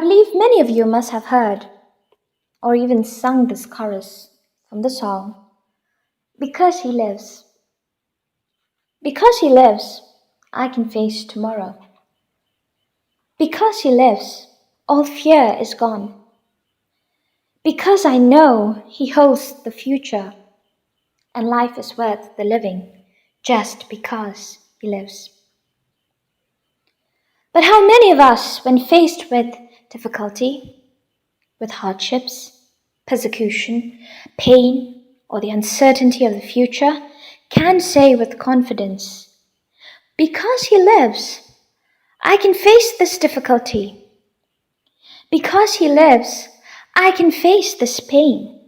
believe many of you must have heard or even sung this chorus from the song, Because He Lives. Because He lives, I can face tomorrow. Because He lives, all fear is gone. Because I know He holds the future, and life is worth the living just because He lives. But how many of us, when faced with difficulty, with hardships, persecution, pain, or the uncertainty of the future, can say with confidence, because He lives, I can face this difficulty. Because He lives, I can face this pain.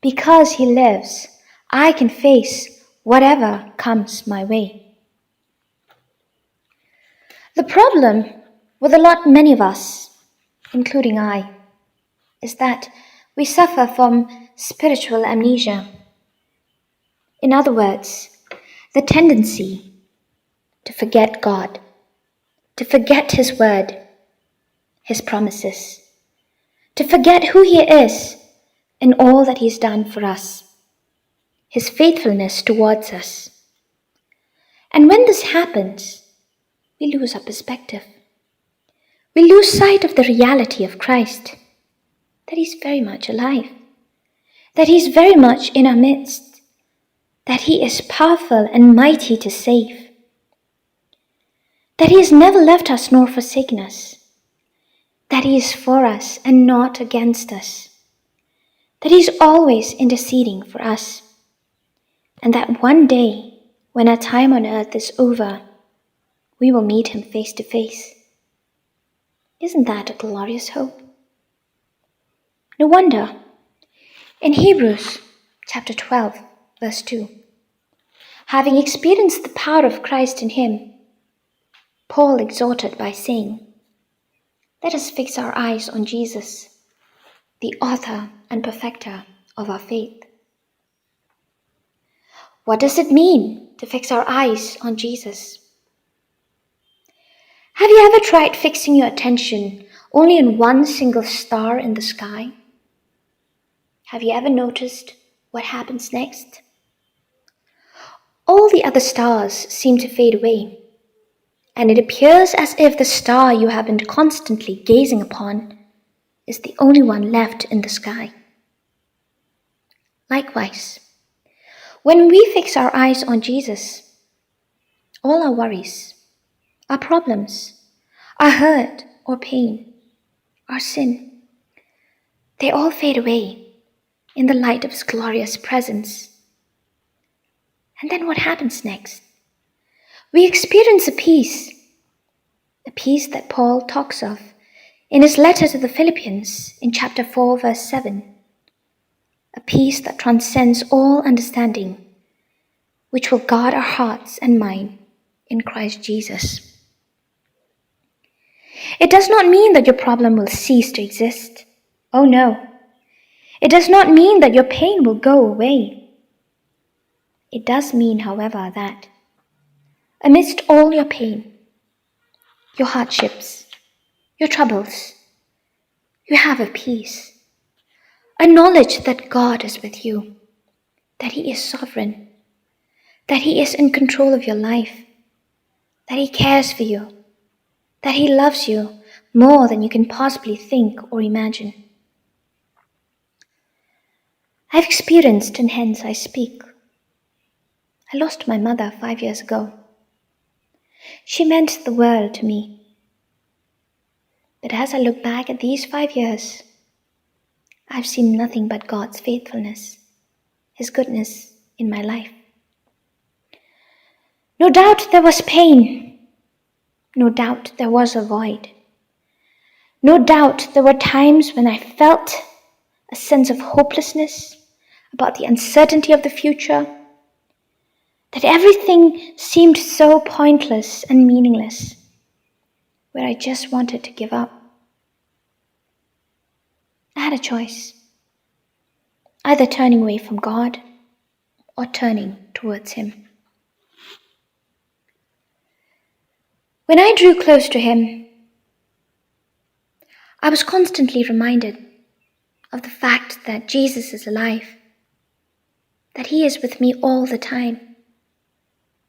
Because He lives, I can face whatever comes my way. The problem with many of us, including I, is that we suffer from spiritual amnesia. In other words, the tendency to forget God, to forget His word, His promises, to forget who He is and all that He's done for us, His faithfulness towards us. And when this happens, we lose our perspective. We lose sight of the reality of Christ, that He's very much alive, that He's very much in our midst, that He is powerful and mighty to save, that He has never left us nor forsaken us, that He is for us and not against us, that He is always interceding for us, and that one day, when our time on earth is over, we will meet Him face to face. Isn't that a glorious hope? No wonder, in Hebrews chapter 12, verse 2, having experienced the power of Christ in him, Paul exhorted by saying, let us fix our eyes on Jesus, the author and perfecter of our faith. What does it mean to fix our eyes on Jesus? Have you ever tried fixing your attention only on one single star in the sky? Have you ever noticed what happens next? All the other stars seem to fade away, and it appears as if the star you have been constantly gazing upon is the only one left in the sky. Likewise, when we fix our eyes on Jesus, all our worries, our problems, our hurt or pain, our sin, they all fade away in the light of His glorious presence. And then what happens next? We experience a peace that Paul talks of in his letter to the Philippians in chapter 4, verse 7. A peace that transcends all understanding, which will guard our hearts and mind in Christ Jesus. It does not mean that your problem will cease to exist. Oh no. It does not mean that your pain will go away. It does mean, however, that amidst all your pain, your hardships, your troubles, you have a peace, a knowledge that God is with you, that He is sovereign, that He is in control of your life, that He cares for you, that He loves you more than you can possibly think or imagine. I've experienced, and hence I speak. I lost my mother 5 years ago. She meant the world to me. But as I look back at these 5 years, I've seen nothing but God's faithfulness, His goodness in my life. No doubt there was pain. No doubt there was a void. No doubt there were times when I felt a sense of hopelessness about the uncertainty of the future, that everything seemed so pointless and meaningless, where I just wanted to give up. I had a choice, either turning away from God or turning towards Him. When I drew close to Him, I was constantly reminded of the fact that Jesus is alive, that He is with me all the time,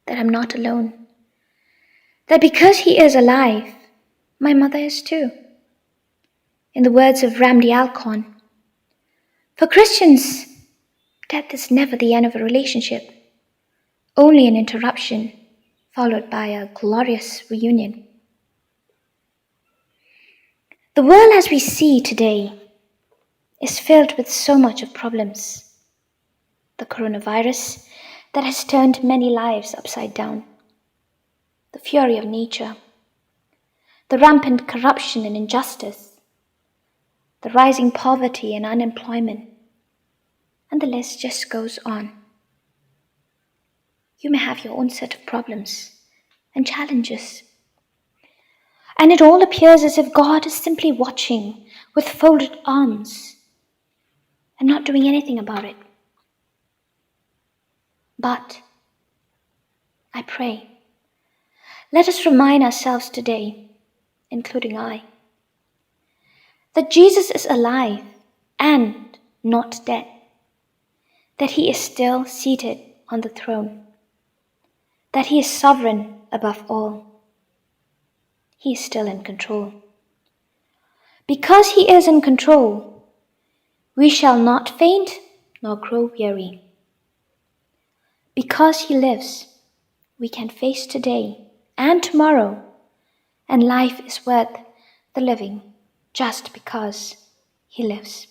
that I'm not alone, that because He is alive, my mother is too. In the words of Ramdi Alcorn, for Christians, death is never the end of a relationship, only an interruption followed by a glorious reunion. The world as we see today is filled with so much of problems. The coronavirus that has turned many lives upside down, the fury of nature, the rampant corruption and injustice, the rising poverty and unemployment, and the list just goes on. You may have your own set of problems and challenges, and it all appears as if God is simply watching with folded arms and not doing anything about it. But I pray, let us remind ourselves today, including I, that Jesus is alive and not dead, that He is still seated on the throne, that He is sovereign above all. He is still in control. Because He is in control, we shall not faint nor grow weary. Because He lives, we can face today and tomorrow, and life is worth the living just because He lives.